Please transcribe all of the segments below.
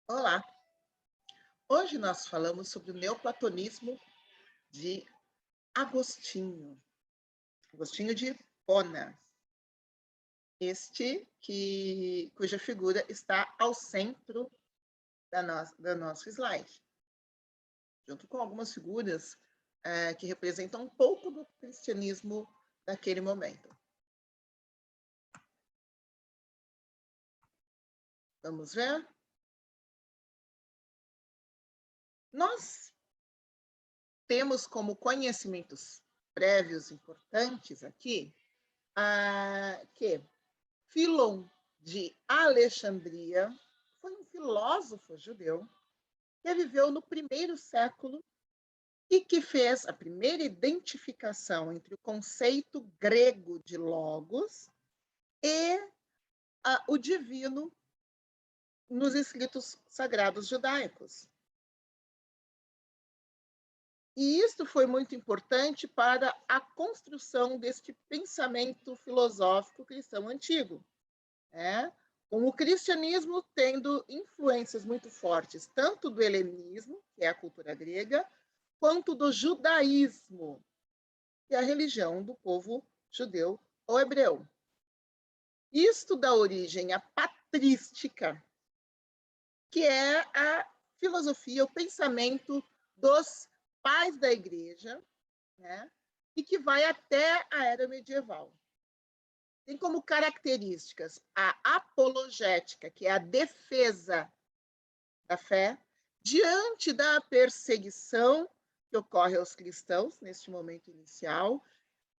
Olá! Hoje nós falamos sobre o neoplatonismo de Agostinho, Agostinho de Hipona, cuja figura está ao centro do nosso slide, junto com algumas figuras que representam um pouco do cristianismo daquele momento. Vamos ver? Nós temos como conhecimentos prévios importantes aqui que Filon de Alexandria foi um filósofo judeu que viveu no primeiro século e que fez a primeira identificação entre o conceito grego de logos e o divino nos escritos sagrados judaicos. E isto foi muito importante para a construção deste pensamento filosófico cristão antigo, com o cristianismo tendo influências muito fortes, tanto do helenismo, que é a cultura grega, quanto do judaísmo, que é a religião do povo judeu ou hebreu. Isto dá origem à patrística, que é a filosofia, o pensamento dos pais da igreja, e que vai até a era medieval. Tem como características a apologética, que é a defesa da fé, diante da perseguição que ocorre aos cristãos neste momento inicial,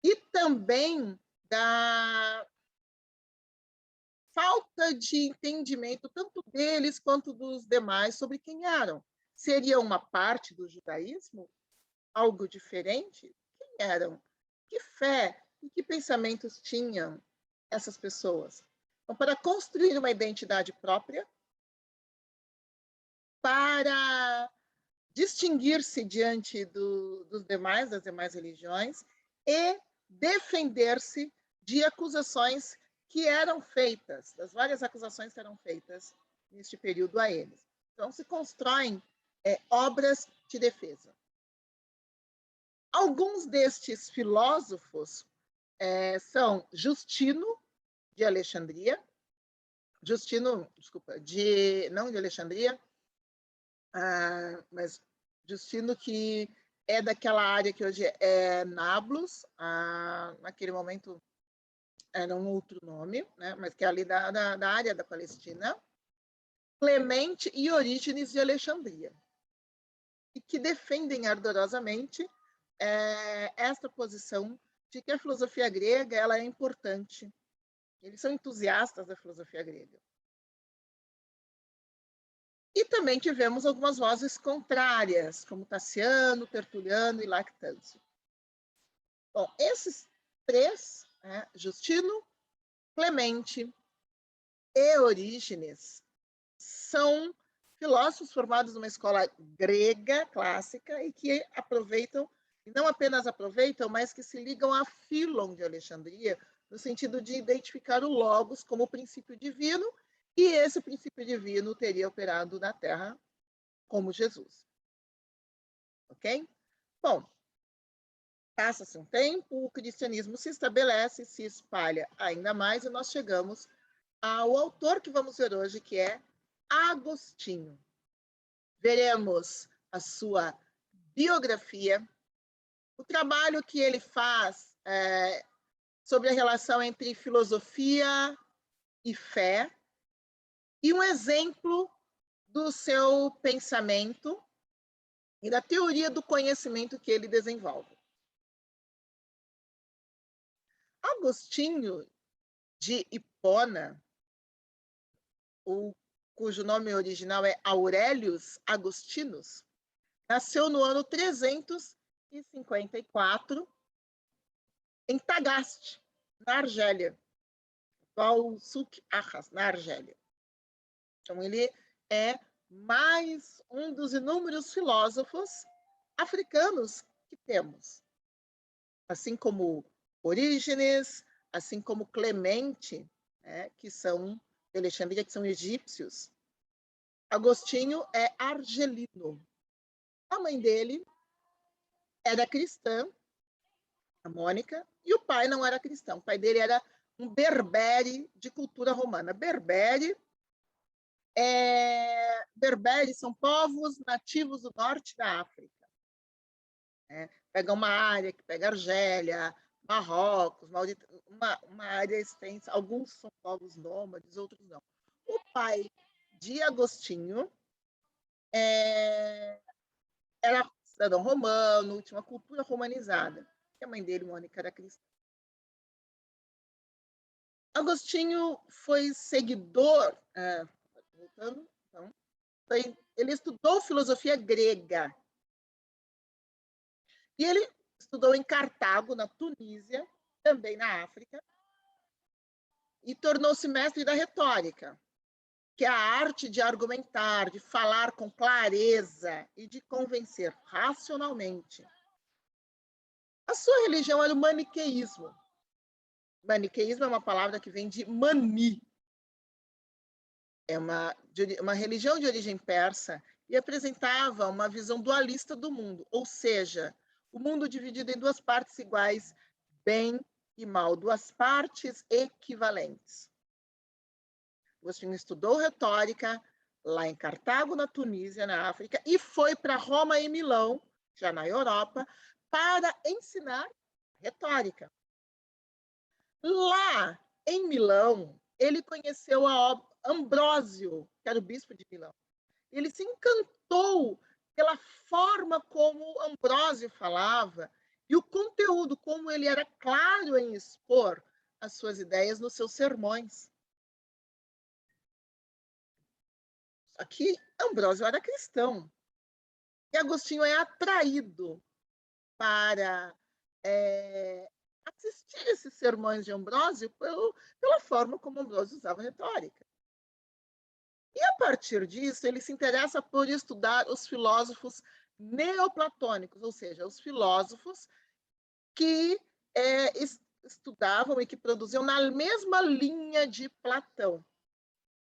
e também da falta de entendimento, tanto deles quanto dos demais, sobre quem eram. Seria uma parte do judaísmo? Algo diferente? Quem eram? Que fé e que pensamentos tinham essas pessoas? Então, para construir uma identidade própria, para distinguir-se diante das demais religiões e defender-se de acusações que eram feitas, das várias acusações que eram feitas neste período a eles. Então, se constroem obras de defesa. Alguns destes filósofos são Justino, de Alexandria, não de Alexandria, mas Justino, que é daquela área que hoje é Nablus, naquele momento era um outro nome, mas que é ali da área da Palestina, Clemente e Orígenes de Alexandria, e que defendem ardorosamente esta posição de que a filosofia grega ela é importante. Eles são entusiastas da filosofia grega. E também tivemos algumas vozes contrárias, como Tassiano, Tertuliano e Lactâncio. Bom, esses três, Justino, Clemente e Orígenes, são filósofos formados numa escola grega clássica e que aproveitam, e não apenas aproveitam, mas que se ligam a Filon de Alexandria, no sentido de identificar o Logos como o princípio divino, e esse princípio divino teria operado na Terra como Jesus. Ok? Bom, passa-se um tempo, o cristianismo se estabelece, se espalha ainda mais, e nós chegamos ao autor que vamos ver hoje, que é Agostinho. Veremos a sua biografia, o trabalho que ele faz sobre a relação entre filosofia e fé, e um exemplo do seu pensamento e da teoria do conhecimento que ele desenvolve. Agostinho de Hipona, cujo nome original é Aurelius Agostinus, nasceu no ano 354 em Tagaste, na Argélia, atual Souk Ahras, na Argélia. Então, ele é mais um dos inúmeros filósofos africanos que temos. Assim como Orígenes, assim como Clemente, que são de Alexandria, que são egípcios. Agostinho é argelino. A mãe dele era cristã, a Mônica, e o pai não era cristão. O pai dele era um berbere de cultura romana. Berberes são povos nativos do norte da África. Pega uma área que pega Argélia, Marrocos, uma área extensa. Alguns são povos nômades, outros não. O pai de Agostinho era cidadão romano, tinha uma cultura romanizada. E a mãe dele, Mônica, era cristã. Agostinho foi seguidor, voltando, então, ele estudou filosofia grega. E ele estudou em Cartago, na Tunísia, também na África, e tornou-se mestre da retórica, que é a arte de argumentar, de falar com clareza e de convencer racionalmente. A sua religião era o maniqueísmo. Maniqueísmo é uma palavra que vem de mani. É uma religião de origem persa e apresentava uma visão dualista do mundo, ou seja, o mundo dividido em duas partes iguais, bem e mal, duas partes equivalentes. Agostinho estudou retórica lá em Cartago, na Tunísia, na África, e foi para Roma e Milão, já na Europa, para ensinar retórica. Lá em Milão, ele conheceu Ambrósio, que era o bispo de Milão. Ele se encantou pela forma como Ambrósio falava e o conteúdo, como ele era claro em expor as suas ideias nos seus sermões. Aqui, Ambrósio era cristão. E Agostinho é atraído para assistir esses sermões de Ambrósio pela forma como Ambrósio usava retórica. E, a partir disso, ele se interessa por estudar os filósofos neoplatônicos, ou seja, os filósofos que estudavam e que produziam na mesma linha de Platão.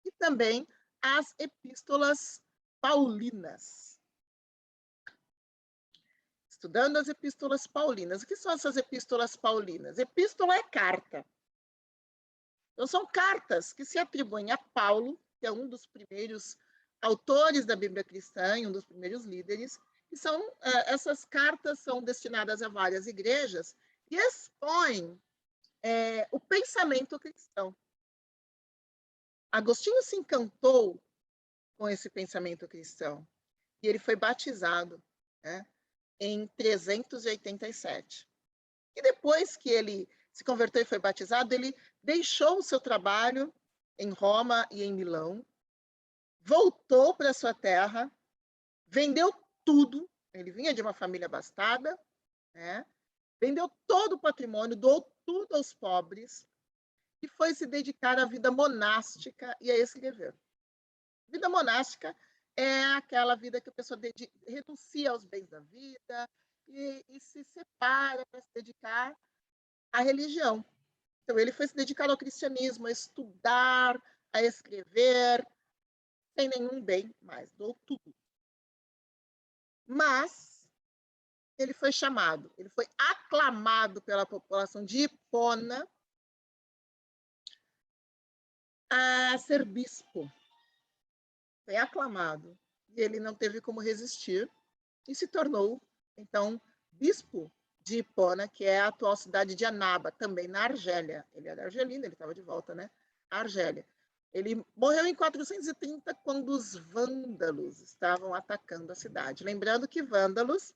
E também as epístolas paulinas. Estudando as epístolas paulinas. O que são essas epístolas paulinas? Epístola é carta. Então, são cartas que se atribuem a Paulo, que é um dos primeiros autores da Bíblia cristã e um dos primeiros líderes. E essas cartas são destinadas a várias igrejas e expõem o pensamento cristão. Agostinho se encantou com esse pensamento cristão e ele foi batizado, em 387. E depois que ele se converteu e foi batizado, ele deixou o seu trabalho em Roma e em Milão, voltou para sua terra, vendeu tudo, ele vinha de uma família abastada, vendeu todo o patrimônio, doou tudo aos pobres e foi se dedicar à vida monástica e a escrever. Vida monástica é aquela vida que a pessoa renuncia aos bens da vida e se separa para se dedicar à religião. Então, ele foi se dedicar ao cristianismo, a estudar, a escrever, sem nenhum bem mais, doou tudo. Mas ele foi chamado, ele foi aclamado pela população de Hipona a ser bispo. Foi aclamado. E ele não teve como resistir e se tornou, então, bispo de Hipona, que é a atual cidade de Annaba, também na Argélia. Ele era argelino, ele estava de volta, à Argélia. Ele morreu em 430, quando os vândalos estavam atacando a cidade. Lembrando que vândalos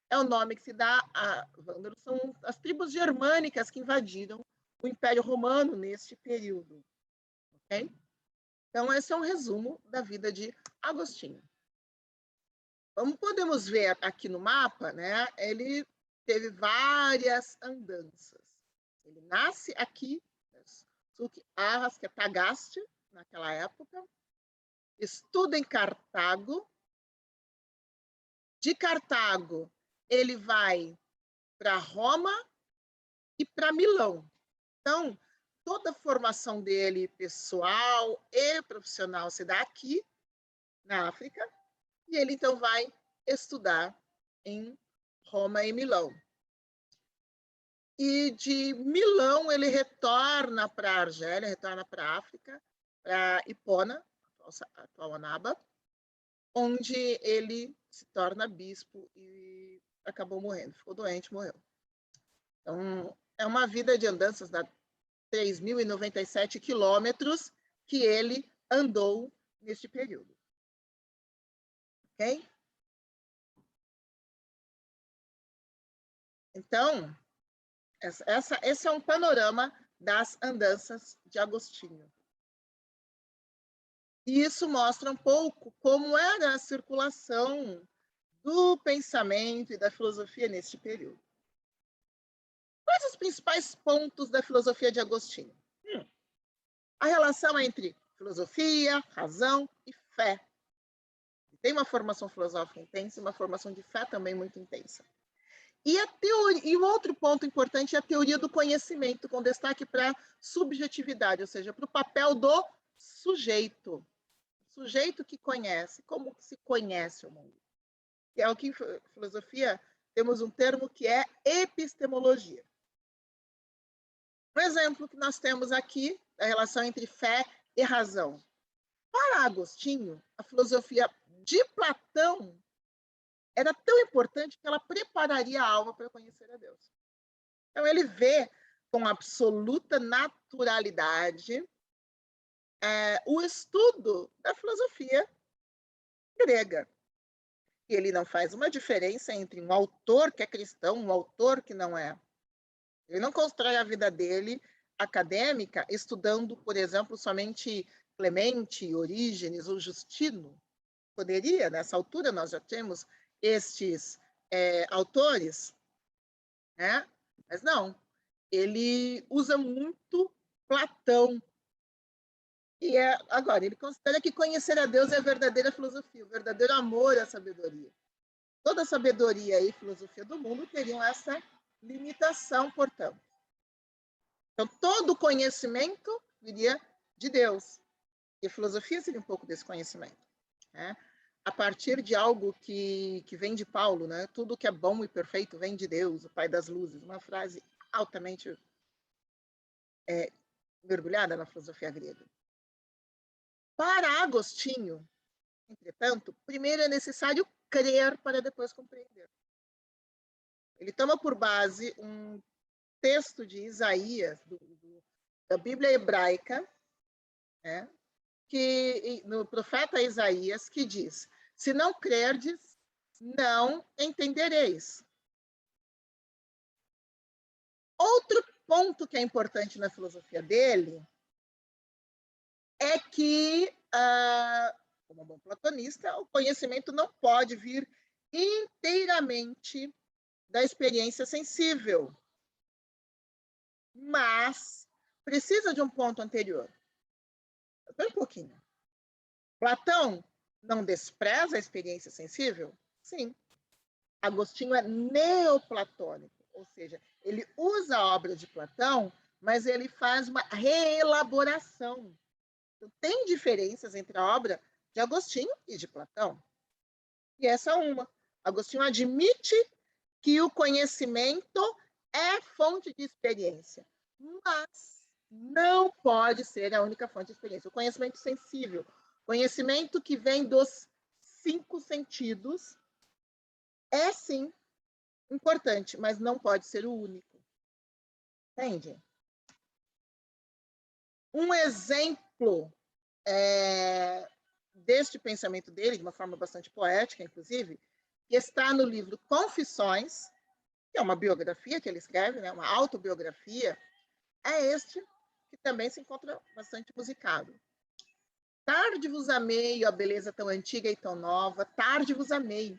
é o nome que se dá a... Vândalos são as tribos germânicas que invadiram o Império Romano neste período. Ok? Então, esse é um resumo da vida de Agostinho. Como podemos ver aqui no mapa, ele teve várias andanças. Ele nasce aqui, Arras, que é Tagaste, naquela época, estuda em Cartago. De Cartago, ele vai para Roma e para Milão. Então, toda a formação dele, pessoal e profissional, se dá aqui. na África, e ele então vai estudar em Roma e Milão. E de Milão ele retorna para a Argélia, retorna para a África, para Hipona, atual Annaba, onde ele se torna bispo e acabou morrendo. Ficou doente, morreu. Então, é uma vida de andanças da 3.097 quilômetros que ele andou neste período. Ok? Então, esse é um panorama das andanças de Agostinho. E isso mostra um pouco como era a circulação do pensamento e da filosofia neste período. Quais os principais pontos da filosofia de Agostinho? A relação entre filosofia, razão e fé. Tem uma formação filosófica intensa e uma formação de fé também muito intensa. E o outro ponto importante é a teoria do conhecimento, com destaque para a subjetividade, ou seja, para o papel do sujeito. Sujeito que conhece, como se conhece o mundo. E é o que em filosofia temos um termo que é epistemologia. Um exemplo que nós temos aqui da relação entre fé e razão. Para Agostinho, a filosofia de Platão era tão importante que ela prepararia a alma para conhecer a Deus. Então, ele vê com absoluta naturalidade o estudo da filosofia grega. E ele não faz uma diferença entre um autor que é cristão e um autor que não é. Ele não constrói a vida dele acadêmica estudando, por exemplo, somente Clemente, Orígenes ou Justino. Poderia, nessa altura, nós já temos estes autores, né? Mas não, ele usa muito Platão. E agora, ele considera que conhecer a Deus é a verdadeira filosofia, o verdadeiro amor à sabedoria. Toda a sabedoria e filosofia do mundo teriam essa limitação, portanto. Então, todo conhecimento viria de Deus. E a filosofia seria um pouco desse conhecimento, né? A partir de algo que vem de Paulo, né? Tudo que é bom e perfeito vem de Deus, o Pai das luzes. Uma frase altamente mergulhada na filosofia grega. Para Agostinho, entretanto, primeiro é necessário crer para depois compreender. Ele toma por base um texto de Isaías, da Bíblia hebraica, né? No profeta Isaías, que diz: se não crerdes, não entendereis. Outro ponto que é importante na filosofia dele é que, como um bom platonista, o conhecimento não pode vir inteiramente da experiência sensível, mas precisa de um ponto anterior. Espera um pouquinho. Platão não despreza a experiência sensível? Sim. Agostinho é neoplatônico, ou seja, ele usa a obra de Platão, mas ele faz uma reelaboração. Então, tem diferenças entre a obra de Agostinho e de Platão. E essa é uma. Agostinho admite que o conhecimento é fonte de experiência, mas não pode ser a única fonte de experiência. O conhecimento sensível, conhecimento que vem dos 5 sentidos, é sim importante, mas não pode ser o único. Entende? Um exemplo deste pensamento dele, de uma forma bastante poética, inclusive, que está no livro Confissões, que é uma biografia que ele escreve, né, uma autobiografia, é este que também se encontra bastante musicado. Tarde vos amei, ó beleza tão antiga e tão nova, tarde vos amei.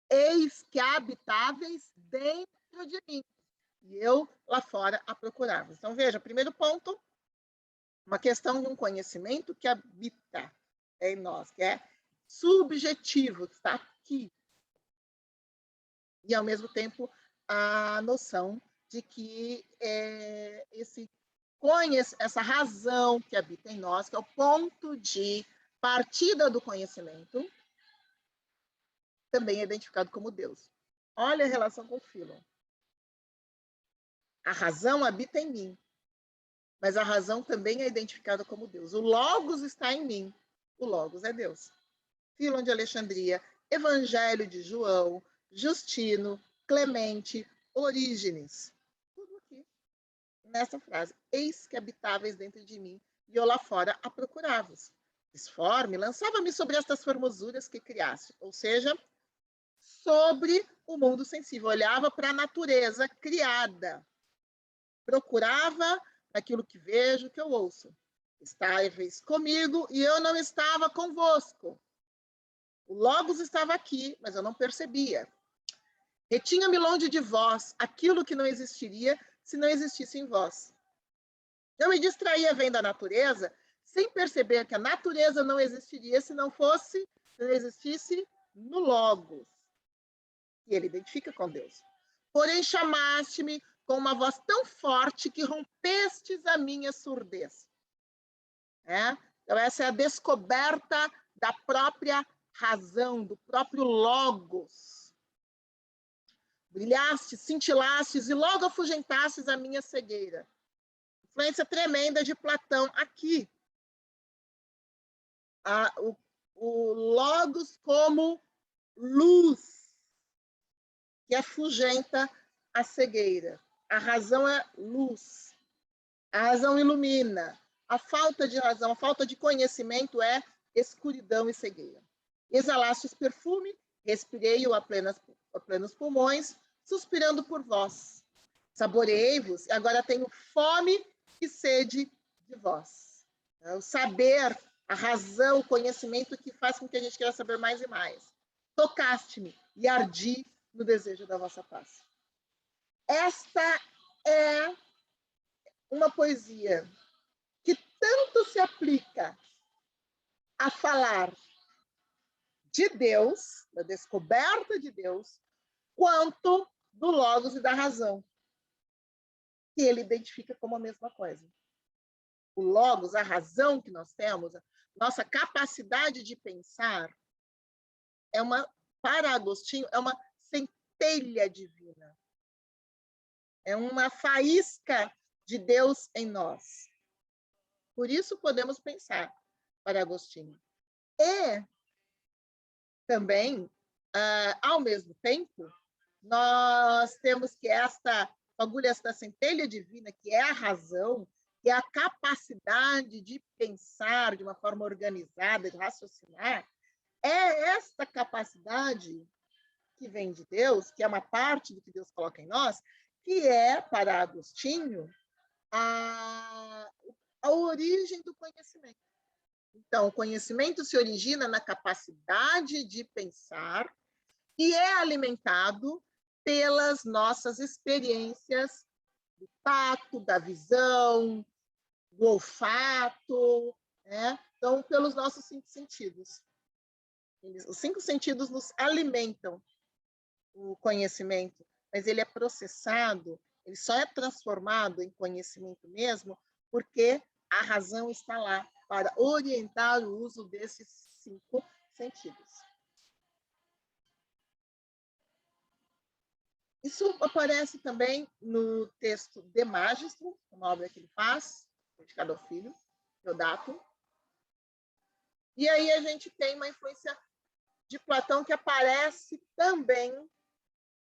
Eis que habitáveis dentro de mim, e eu lá fora a procurar-vos. Então, veja, primeiro ponto, uma questão de um conhecimento que habita em nós, que é subjetivo, que está aqui. E, ao mesmo tempo, a noção de que essa razão que habita em nós, que é o ponto de partida do conhecimento, também é identificado como Deus. Olha a relação com Philon. A razão habita em mim, mas a razão também é identificada como Deus. O Logos está em mim, o Logos é Deus. Philon de Alexandria, Evangelho de João, Justino, Clemente, Orígenes. Tudo aqui, nessa frase. Eis que habitáveis dentro de mim, e eu lá fora a procurar-vos. Disforme, lançava-me sobre estas formosuras que criaste. Ou seja, sobre o mundo sensível. Olhava para a natureza criada. Procurava aquilo que vejo, que eu ouço. Estáveis comigo e eu não estava convosco. O Logos estava aqui, mas eu não percebia. Retinha-me longe de vós aquilo que não existiria se não existisse em vós. Eu me distraía vendo a natureza, sem perceber que a natureza não existiria se não existisse no Logos. E ele identifica com Deus. Porém, chamaste-me com uma voz tão forte que rompestes a minha surdez. Então, essa é a descoberta da própria razão, do próprio Logos. Brilhastes, cintilastes e logo afugentastes a minha cegueira. Influência tremenda de Platão aqui. O Logos como luz que afugenta a cegueira. A razão é luz. A razão ilumina. A falta de razão, a falta de conhecimento é escuridão e cegueira. Exalastes perfume, respirei-o a plenos pulmões, suspirando por vós. Saboreei-vos, e agora tenho fome e sede de vós. O saber, a razão, o conhecimento que faz com que a gente queira saber mais e mais. Tocaste-me e ardi no desejo da vossa paz. Esta é uma poesia que tanto se aplica a falar de Deus, da descoberta de Deus, quanto do Logos e da razão, que ele identifica como a mesma coisa. O Logos, a razão que nós temos, a nossa capacidade de pensar, para Agostinho, é uma centelha divina. É uma faísca de Deus em nós. Por isso podemos pensar, para Agostinho. E também, ao mesmo tempo, nós temos que esta centelha divina, que é a razão, que é a capacidade de pensar de uma forma organizada, de raciocinar, é esta capacidade que vem de Deus, que é uma parte do que Deus coloca em nós, que é, para Agostinho, a origem do conhecimento. Então, o conhecimento se origina na capacidade de pensar e é alimentado pelas nossas experiências do tato, da visão, do olfato, né? Então, pelos nossos 5 sentidos. Os 5 sentidos nos alimentam o conhecimento, mas ele é processado, ele só é transformado em conhecimento mesmo porque a razão está lá para orientar o uso desses 5 sentidos. Isso aparece também no texto De Magistro, uma obra que ele faz, dedicada ao filho, Teodato. E aí a gente tem uma influência de Platão que aparece também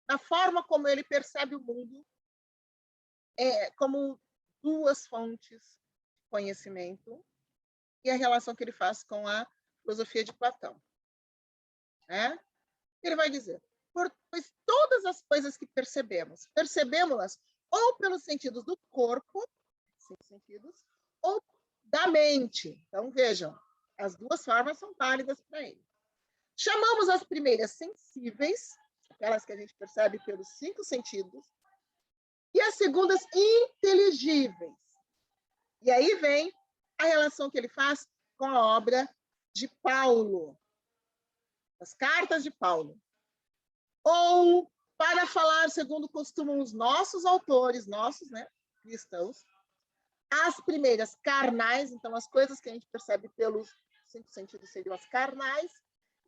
na forma como ele percebe o mundo, como 2 fontes de conhecimento e a relação que ele faz com a filosofia de Platão. Ele vai dizer, pois todas as coisas que percebemos-las ou pelos sentidos do corpo, 5 sentidos, ou da mente. Então, vejam, as 2 formas são válidas para ele. Chamamos as primeiras sensíveis, aquelas que a gente percebe pelos 5 sentidos, e as segundas inteligíveis. E aí vem a relação que ele faz com a obra de Paulo, as cartas de Paulo. Ou, para falar segundo costumam os nossos autores, cristãos, as primeiras carnais, então as coisas que a gente percebe pelos cinco sentidos seriam as carnais,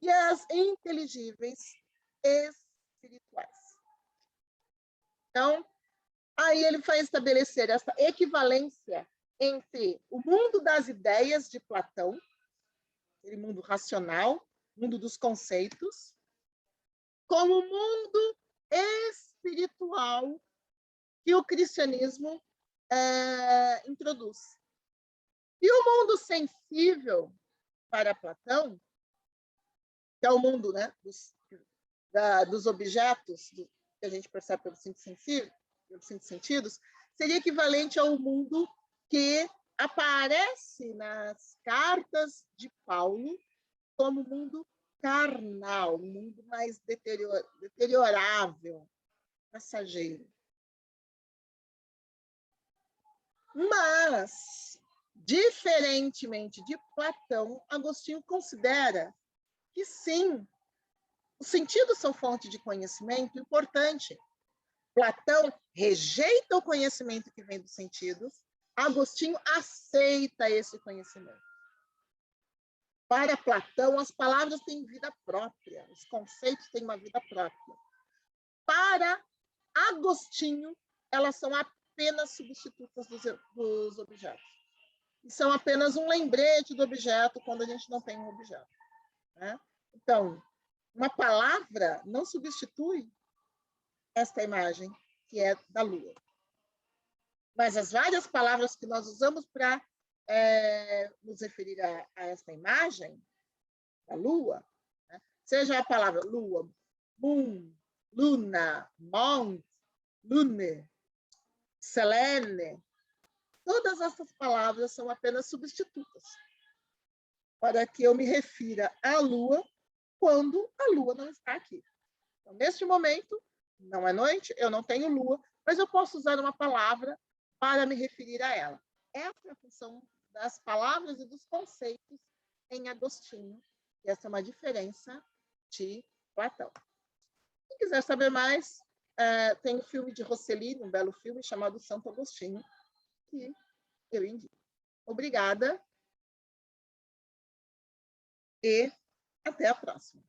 e as inteligíveis espirituais. Então, aí ele vai estabelecer essa equivalência entre o mundo das ideias de Platão, aquele mundo racional, mundo dos conceitos, com o mundo espiritual que o cristianismo introduz. E o mundo sensível para Platão, que é o mundo, né, dos objetos que a gente percebe pelos cinco sentidos, seria equivalente ao mundo que aparece nas cartas de Paulo como mundo carnal, um mundo mais deteriorável, passageiro. Mas, diferentemente de Platão, Agostinho considera que sim, os sentidos são fonte de conhecimento importante. Platão rejeita o conhecimento que vem dos sentidos, Agostinho aceita esse conhecimento. Para Platão, as palavras têm vida própria, os conceitos têm uma vida própria. Para Agostinho, elas são apenas substitutas dos objetos. E são apenas um lembrete do objeto quando a gente não tem um objeto, né? Então, uma palavra não substitui esta imagem, que é da Lua. Mas as várias palavras que nós usamos para nos referir a esta imagem da Lua, né? Seja a palavra Lua, Moon, Luna, Mount, Lune, Selene, todas essas palavras são apenas substitutas para que eu me refira à Lua quando a Lua não está aqui. Então, neste momento, não é noite, eu não tenho Lua, mas eu posso usar uma palavra para me referir a ela. Essa é a função das palavras e dos conceitos em Agostinho. E essa é uma diferença de Platão. Se quiser saber mais, tem um filme de Rossellini, um belo filme chamado Santo Agostinho, que eu indico. Obrigada e até a próxima.